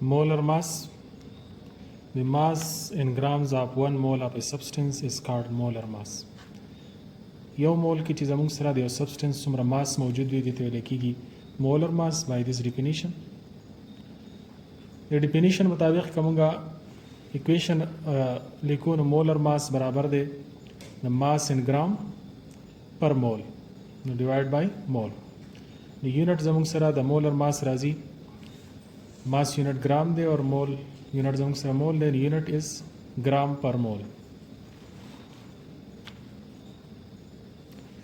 Molar mass. The mass in grams of 1 mole of a substance is called molar mass. یو مول کې چې زموږ سره د یو سبسټنس څومره ماس موجود وي دې ته ویل کېږي مولر ماس by this definition. د ډیفینیشن مطابق که موږ اکویشن لیکو نو مولر ماس برابر دی د ماس ان ګرام پر مول نو ډیوایډ بای مول. د یونټ زموږ سره د مولر ماس راځي ماس یونټ ګرام دی اور مول یونټ زموږ سره مول دی یونټ از ګرام پر مول.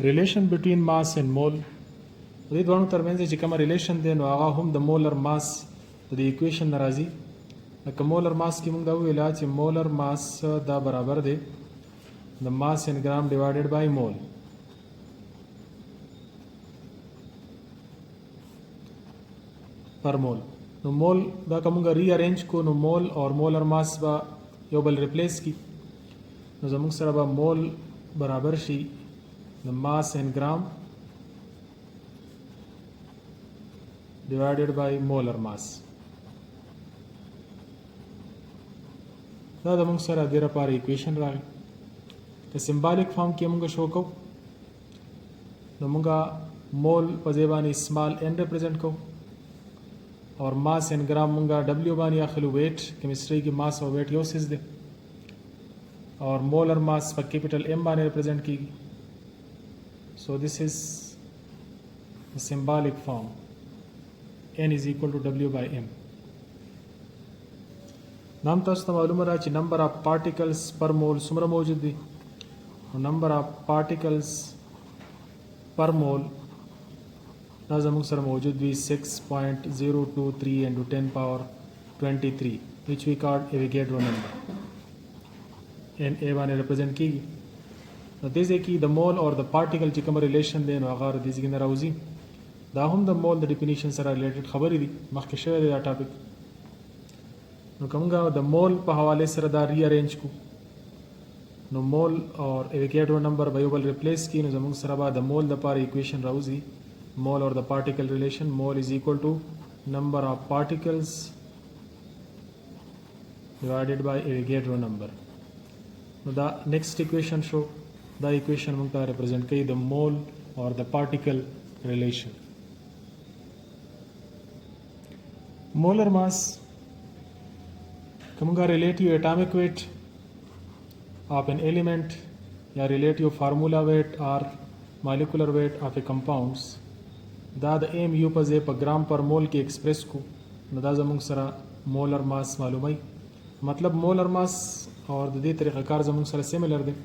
ریلیشن بټوین ماس اینڈ مول دې دوه ترمنځ چې کومه ریلیشن دی نو هغه هم د مولر ماس د ایکویشن راځي. لکه مولر ماس کې موږ دا ویل چې مولر ماس دا برابر دی د ماس ان ګرام ډیوایډډ بای مول. پر مول نو مول دا کومه ری ارینج کو نو مول اور مولر ماس با یو بل ریپلیس کی نو زموږ سره به مول برابر شي the mass in gram divided by molar mass. دا د موږ سره د لپاره equation راغی. د symbolic form کې موږ شو کو نو موږ مول په ځای باندې small n represent کو اور mass in gram موږ w باندې اخلو weight chemistry کې mass او weight یو سیز دی اور molar mass په capital M باندې represent کیږي. So this is the symbolic form. N is equal to W by M. نام تاسو ته معلومه را چې number of particles per mole څومره موجود دي. number of particles per mole دا زموږ سره موجود وي 6.023 into 10 power 23 which we call Avogadro number. N A باندې represent کیږي. نو دې ځای کې د مول اور د پارټیکل چې کوم ریلیشن دی نو هغه د دې ځای نه راوځي. دا هم د مول د ډیفینیشن سره ریلیټډ خبرې دي مخکې شوی دی دا ټاپک. نو که موږ د مول په حوالې سره دا ری ارینج کو نو مول اور ایویګیډرو نمبر به یو بل ریپلیس کړي نو زموږ سره به د مول دپاره ایکویشن راوځي مول اور د پارټیکل ریلیشن مول از ایکول ټو نمبر آف پارټیکلز ډیوایډډ بای ایویګیډرو نمبر. نو دا نیکسٹ ایکویشن شو دا ایکویشن موږ ته ریپرزینټ کوي د مول اور د پارټیکل ریلیشن. مولر ماس که موږ ریلیټیو اټامک ویټ of an element یا relative formula weight or molecular weight of a compounds دا د ایم یو په ځای په ګرام پر مول کې ایکسپریس کو نو دا زموږ سره مولر ماس معلومای. مطلب مولر ماس اور د دې طریقه کار زموږ سره سیملر دی.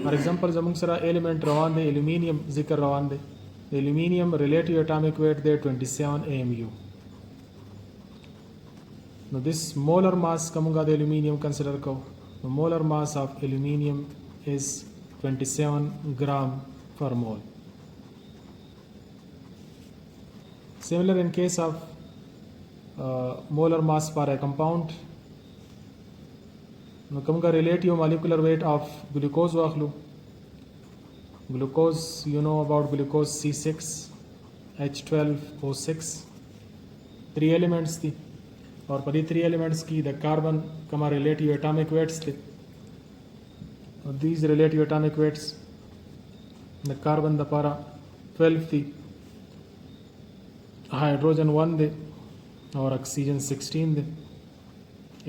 فار ایگزامپل زموږ سره ایلیمنٹ روان دی الومینیم ذکر روان دی د الومینیم ریلیټیو اټامک ویټ دی 27 AMU. نو دس مولر ماس کومه د الومینیم کنسیډر کو the molar mass of aluminium is 27 gram per mole. Similar in case of molar mass for a compound. Now come to relative molecular weight of glucose واخلو. Glucose, you know about glucose C6H12O6 3 elements थी और पर 3 elements की the carbon कमा relative atomic weights थे. These relative atomic weights the carbon the para 12 थी hydrogen 1 दे और oxygen 16 they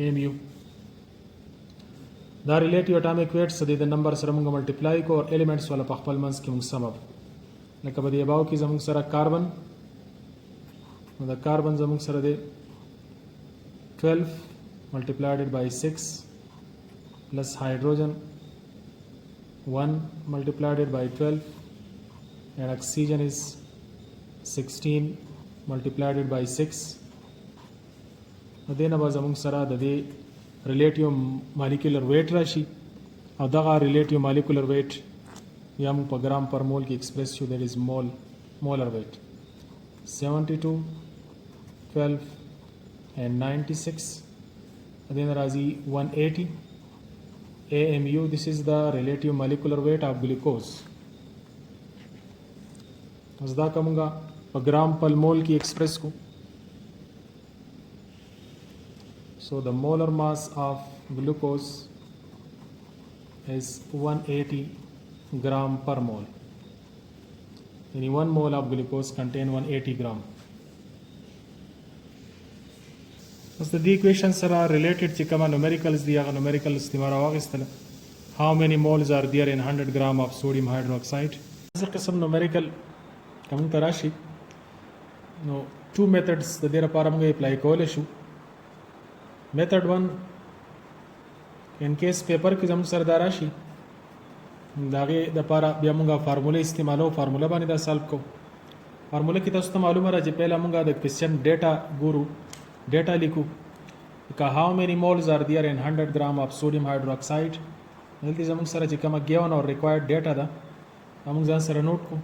AMU. دا relative atomic weights they the number سره موږ multiply کو اور elements والا په خپل منځ کې موږ سم لکه په دې اباو کې زموږ سره carbon نو دا carbon زموږ سره دے 12 multiplied by 6 plus hydrogen 1 multiplied by 12 and oxygen is 16 multiplied by 6. then अब زموږ سره د دې relative molecular weight راشي او دغه relative molecular weight یا موږ په ګرام پر مول کې ایکسپریس شو that is molar weight 72 12 and 96 and then razi 180 AMU. This is the relative molecular weight of glucose. as da kamunga per gram per mole ki express ko So the molar mass of glucose is 180 gram per mole. Any 1 mole of glucose contain 180 gram. So the equations are related to numericals. The numericals how many moles are there in 100 gram of sodium hydroxide. This is some numerical coming tarashi. No, two methods the there paramga apply coalition. Method 1, in case paper ki zam sardarashi dage da para bia munga formula istimalo formula bani da solve ko formula ki tastu malum ra je pehla munga the question data guru data likhu ka how many moles are there in 100 gram of sodium hydroxide nilti zamung sara je kama given or required data da amung zan sara note ko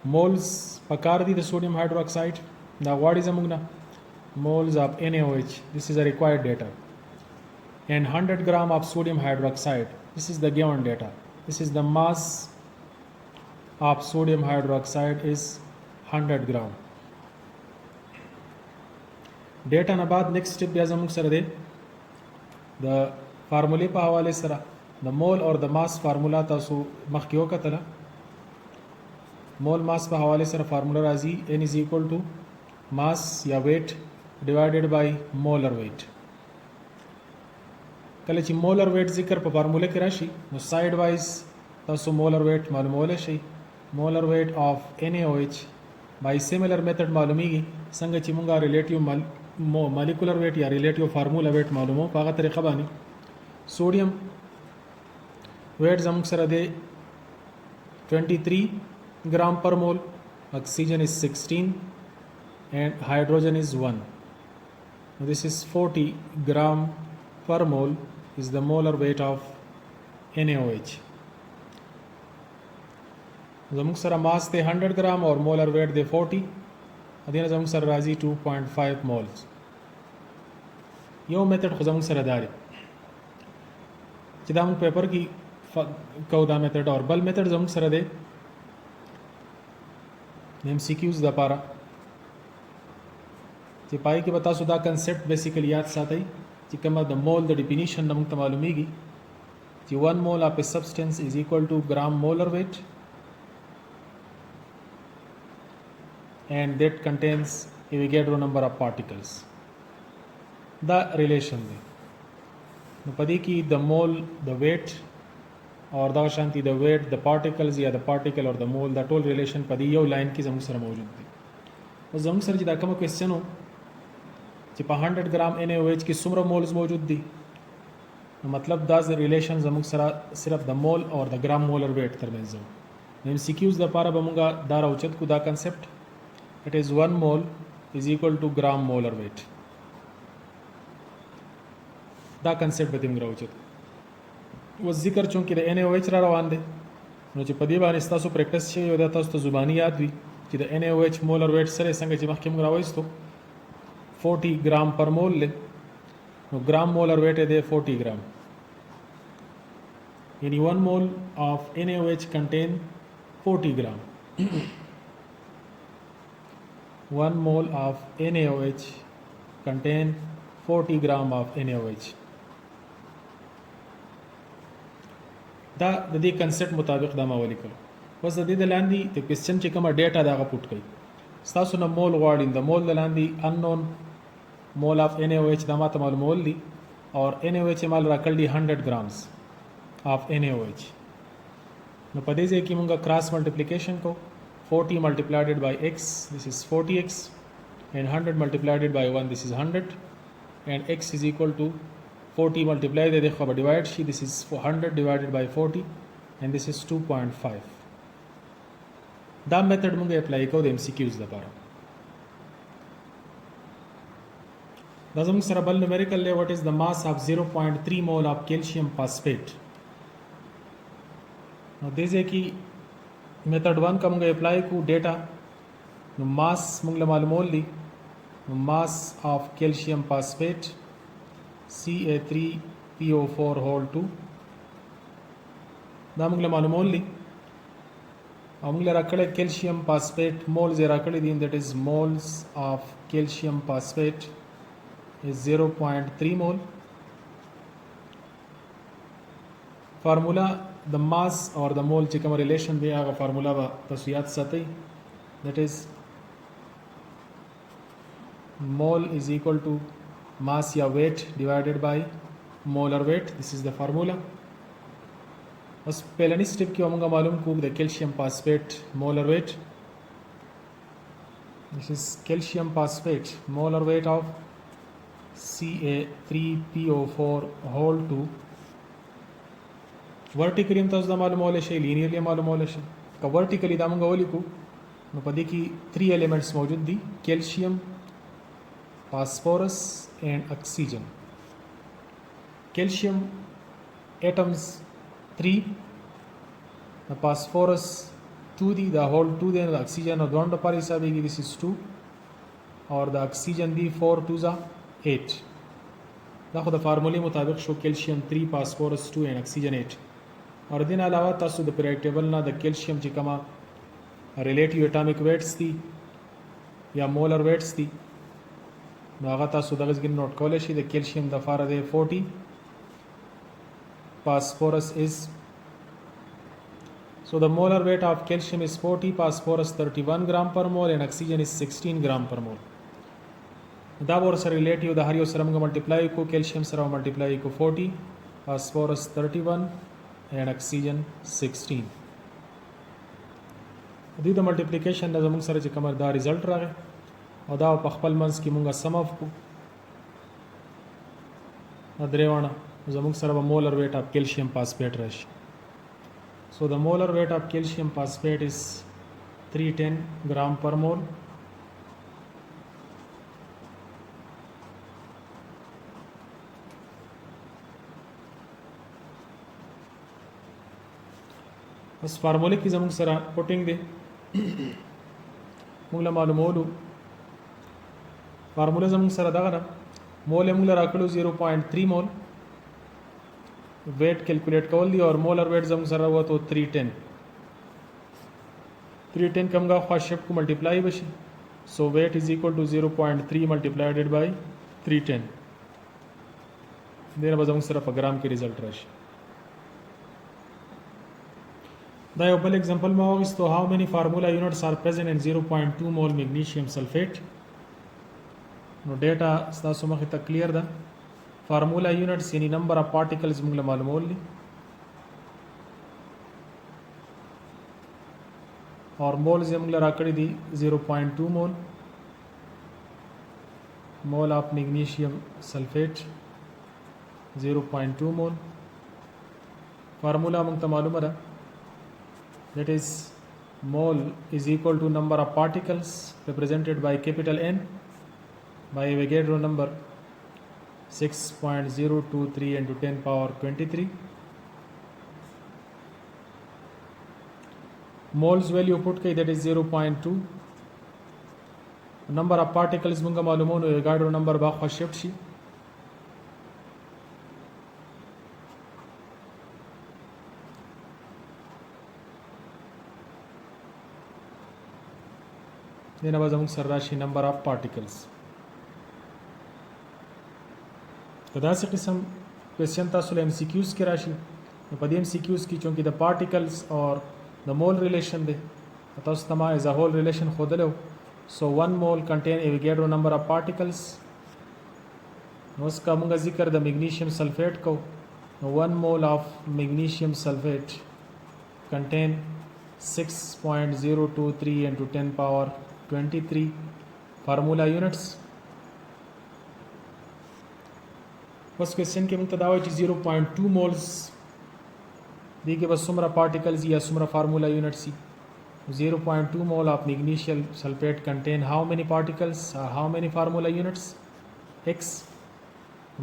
moles pakar di the sodium hydroxide the what is amung na moles of NaOH. This is a required data. And 100 gram of sodium hydroxide. This is the given data. This is the mass of sodium hydroxide is 100 gram. Data na baad next step ya zamuk sara de the formula pa hawale sara the mole or the mass formula tasu makhkiyo ka tala mole mass pa hawale sara formula razi n is equal to mass ya weight divided by molar weight. कल ची molar weight जिक्र पर फार्मूले की राशि नो side wise तासो molar weight मालूम होले शई molar weight of NaOH by similar method मालूमीगी संग ची मुंगा relative molecular weight या relative formula weight मालूम हो पागा तरीक़ा बानी sodium weight जमुक sir they 23 gram per mole, oxygen is 16 and hydrogen is 1. This is 40 gram per mole is the molar weight of NaOH. Zamuk sara mass de 100 gram or molar weight de 40. Adina zamuk sara razi 2.5 moles. Yo method zamuk sara dari. Chidam paper ki kauda method or bal method zamuk sara de MCQs da para. چې پای کې به تاسو دا کنسپټ بیسیکلی یاد ساتئ چې کومه د مول د ډیفینیشن موږ ته معلومیږي چې 1 mole of a substance is equal to gram molar weight and that contains Avogadro number of particles. The relation دی نو پدې کې the mole the weight or دا شانتي the weight the particles یا the particle or the mole دا ټول ریلیشن پدې یو لاین کې زموږ سره موجود دی او زموږ سره چې دا کوم کوېسچن و چې په 100 ګرام NaOH کې څومره مولز موجود دي نو مطلب دا ریلیشن زموږ سره صرف د مول او د ګرام مولر ویټ ترمنځ و نو MCQs لپاره به موږ دا راوچت کو دا کنسپټ it is 1 mole is equal to gram molar weight دا کنسپټ به موږ راوچت و ذکر چونکې د NaOH را روان دي نو چې په دې باندې تاسو پریکټس شي او دا تاسو ته زبانی یاد وي چې د NaOH molar weight سره څنګه چې مخکې موږ راوېستو 40 gram per mole le no gram molar weight de 40 gram any 1 mole of NaOH contain 40 gram 1 mole of NaOH contain 40 gram of NaOH دا د دې کنسپټ مطابق دا ما ولیکل بس د دې د لاندې د کوېسچن چې کومه ډیټا دا غو پټ کړئ تاسو نه مول غواړئ د مول د لاندې unknown mole of NaOH دا ماته معلومول دي اور NaOH مال راکړل دي 100 grams of NaOH نو په دې ځای کې موږ کراس ملټیپلیکیشن کو 40 multiplied by x this is 40x and 100 multiplied by 1 this is 100 and x is equal to 40 multiplied by देखो divide she this is 100 divided by 40 and this is 2.5 دا method موږ اپلای کوو د MCQs لپاره دا زموږ سره بل numerical له what is the mass of 0.3 mole of calcium phosphate نو دې ځکه method 1 کا موږ اپلای کو ډیټا نو mass موږ معلومول دي نو mass of calcium phosphate Ca3PO4 whole 2 دا موږ معلومول دي او موږ راکړل calcium phosphate moles راکړل دي that is moles of calcium phosphate is 0.3 mole. Formula the mass or the mole چې کوم relation دی هغه formula به تاسو یاد ساتئ. That is mole is equal to mass या weight divided by molar weight. This is the formula. बस पहले step की हमको मालूम को the calcium phosphate molar weight. This is calcium phosphate molar weight of Ca3PO4 whole 2. Vertically हम तاسو मालूम होले شي linearly मालूम होले شي का vertically دا موږ ولیکو نو پدې کې 3 elements موجود دي calcium phosphorus and oxygen. Calcium atoms 3, the phosphorus 2 دی the whole 2 دی the oxygen of دوند پر حسابي this is 2 or the oxygen دی 4 2 za 8. دا خو د فارمولې مطابق شو calcium 3 phosphorus 2 and oxygen 8. اور دین علاوه تاسو د periodic table نه د calcium چې کما relative atomic weights دي یا molar weights دي نو هغه تاسو دغه ځګین نوٹ کولای شئ. د calcium د فار د 40, phosphorus is so the molar weight of calcium is 40, phosphorus 31 gram per mole and oxygen is 16 gram per mole. دا ور سره ریلیټیو د هر یو سره موږ ملټیپلای کو calcium سره ملټیپلای کو 40, phosphorus 31 and oxygen 16. دوی د ملټیپلیکیشن د زموږ سره چې کومه دا ریزلټ راغی او دا په خپل منځ کې موږ سم اف کو درېوانه زموږ سره به molar weight of calcium phosphate راشي. So the molar weight of calcium phosphate is 310 gram per mole. بس فارموله کې زموږ سره پوټینګ دی موږ له معلومولو فارموله زموږ سره دغه ده مول موږ راکړو 0.3 مول weight calculate کول دي او molar weight زموږ سره وته 310 کمګه خوا شپ کو ملټیپلای بشي. So weight is equal to 0.3 multiplied by 310. دغه به زموږ سره په ګرام کې ریزلټ راشي. دا یو بل example ما واغستو how many formula units are present in 0.2 mole magnesium sulfate. نو ډیټا تاسو مخه ته کلیر ده. فارمولا یونټس یعنی نمبر اف پارټیکلز موږ معلومول دي اور مولز موږ راکړي دي 0.2 مول مول اف magnesium sulfate 0.2 مول. فارمولا موږ ته معلومه ده that is mole is equal to number of particles represented by capital N by Avogadro number 6.023 into 10 power 23. Moles value put kai that is 0.2. Number of particles munga malumo no Avogadro number ba khwa shift shi then was among sarrashi number of particles. دا څه قسم کوېسچن تاسو له MCQs کې راشي نو په دې MCQs کې چونکې د particles or the mole relation دی تاسو ته ما as a whole relation ښودلی so 1 mole contain Avogadro number of particles. نو اوس که موږ ذکر د magnesium sulfate کو نو 1 mole of magnesium sulfate contain 6.023 into 10 power 23 formula units. बस question के मुक्त दावा چې 0.2 moles دی کې بس څومره particles یا څومره formula units سي 0.2 mole of magnesium sulfate contain how many particles how many formula units x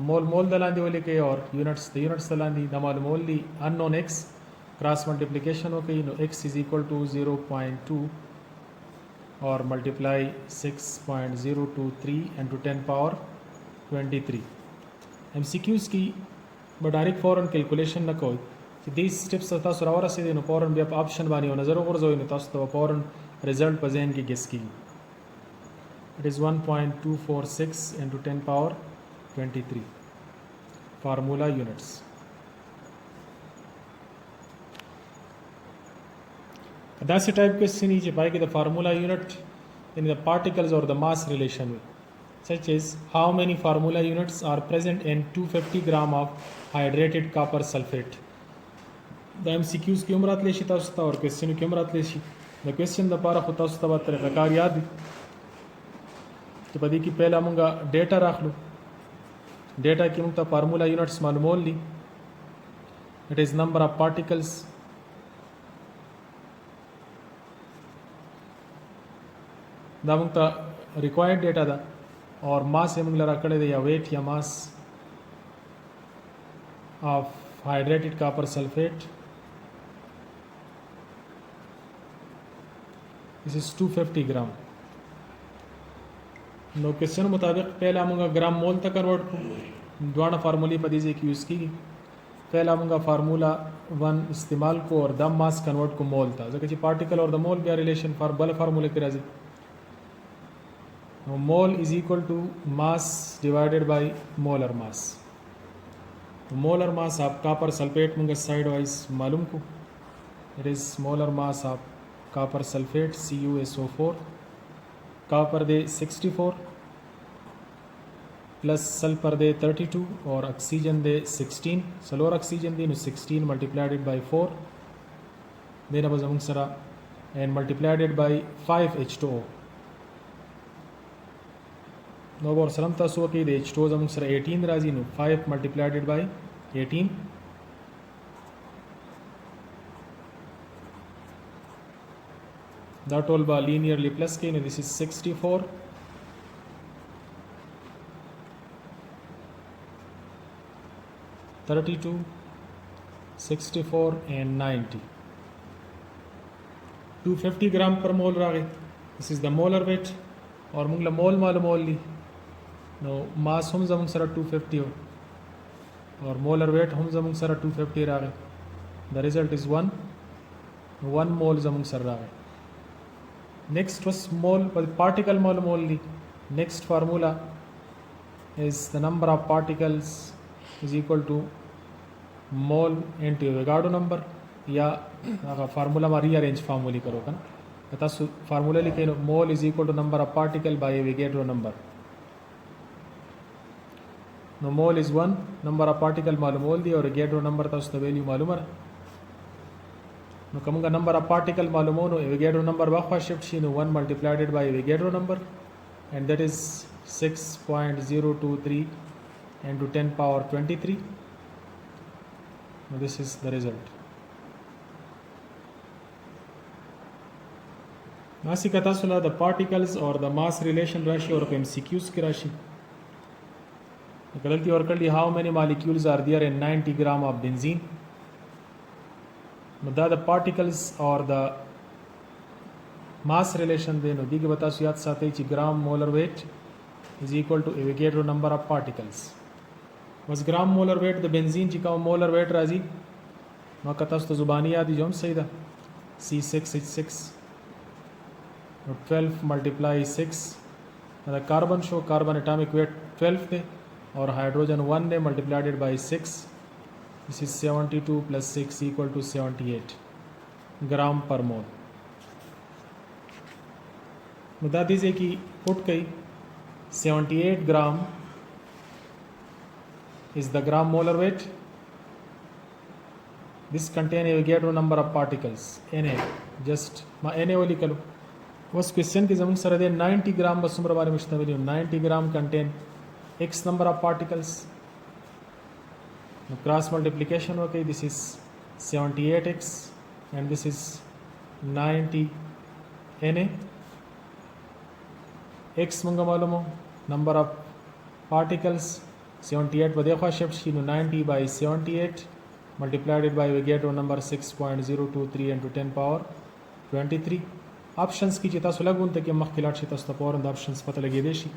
mole د لاندې ولیکئ اور units د units د لاندې د معلومول دي unknown x cross multiplication وکړئ نو x is equal to 0.2 और multiply 6.023 into 10 power 23. MCQs की به ډایرکټ فورن کیلکولیشن نه کوئ چې دې سټیپس تاسو راورسېدئ نو فورن بیا په آپشن باندې یو نظر وغورځوئ نو تاسو ته فورن ریزلټ په ذهن کې ګیس کیږي. It is 1.246 into 10 power 23 formula units. That's the type question is by the formula unit in the particles or the mass relation, such as how many formula units are present in 250 gram of hydrated copper sulfate. The MCQs کې هم راتلی شي تاسو ته او کوېسچن کې هم راتلی شي. د کوېسچن دپاره خو تاسو ته به طریقه کار یاد وي چې په دې کې پهله مونږه ډیټا راخلو. ډیټا کې مونږ ته فارمولا یونټس معلومول دي. اټ از نمبر آف پارټیکلز، دا مونږ ته ریکوایرډ ډیټا ده، اور ماس یې مونږ له راکړی دی یا ویټ یا ماس آف hydrated copper sulfate. This is 250 gram. نو کوېسچن مطابق پہلا مونږه ګرام مول ته کنورټ کړو. دواړه فارمولې په دې ځای کې یوز کیږي. پہلا مونږه فارمولا 1 استعمال کو اور د ماس کنورټ کو مول ته، ځکه چې پارټیکل اور د مول بیا ریلیشن فار بل فارموله کې راځي. نو مول از equal to mass divided by molar mass. molar mass of copper sulfate مونږه سایډ وایز معلوم کو. it is molar mass of copper sulfate CuSO4. copper دے 64 پلس سلفر دے 32 اور آکسیجن دے 16. سلور آکسیجن دی نو 16 multiplied by 4 دینا به زمونږ سره and multiplied by 5H2O. نو ور سره تاسو کې د H2O زموږ سره 18 راځي، نو 5 multiplied by 18 دا ټول به لینیرلی پلس کې. نو this is 64 32 64 and 90 250 gram per mole راغی. this is the molar weight اور موږ له مول معلومول دي. نو ماس هم زموږ سره 250 و اور مولر ویٹ هم زموږ سره 250 راغی. the result is 1 mole زموږ سره راغی. next was mole particle معلومول دي. next formula is the number of particles is equal to mole into Avogadro number یا هغه فارمولا ما ریارینج فارمولی کرو کنه. تاسو فارمولا لیکئ نو mole is equal to number of particle by Avogadro number. نو mole is 1 number of particle معلومول دي اور Avogadro number تاسو ته ویلیو معلومه ده. نو کومه number of particle معلومو نو Avogadro number واخوا شفت شي نو 1 multiplied by Avogadro number and that is 6.023 into 10 power 23. Now this is the result. ماسی کا تاسو له د particles or the mass relation راشي اور په MCQs کې راشي. غلطی ورکړلی how many molecules are there in 90 gram of benzene. نو دا د particles or the mass relation دی. نو دیګه به تاسو یاد ساتئ چې gram molar weight is equal to Avogadro number of particles. بس gram molar weight د benzene چې کوم molar weight راځي نو که تاسو ته زبانی یاد دي جو هم صحیح ده. C6H6 نو 12 multiply 6 دا کاربن شو کاربن atomic weight 12 دی اور hydrogen 1 day multiplied by 6. This is 72 plus 6 equal to 78 gram per mole. बता दीजिए कि put गई 78 gram is the gram molar weight. This contain Avogadro number of particles Na. Just ما Na वाली करो. उस question की जमीन sir दे 90 gram बस उम्र बारे में मुश्तमिल 90 gram contain x number of particles. Now cross multiplication okay, this is 78x and this is 90 Na. x मंगा मालूम हो number of particles 78 बदे ख्वाह shift she 90 by 78 multiplied by Avogadro number 6.023 into 10 power 23. Options की चिता सुलगुन तक मख्किलात शिता power options पता लगे देशी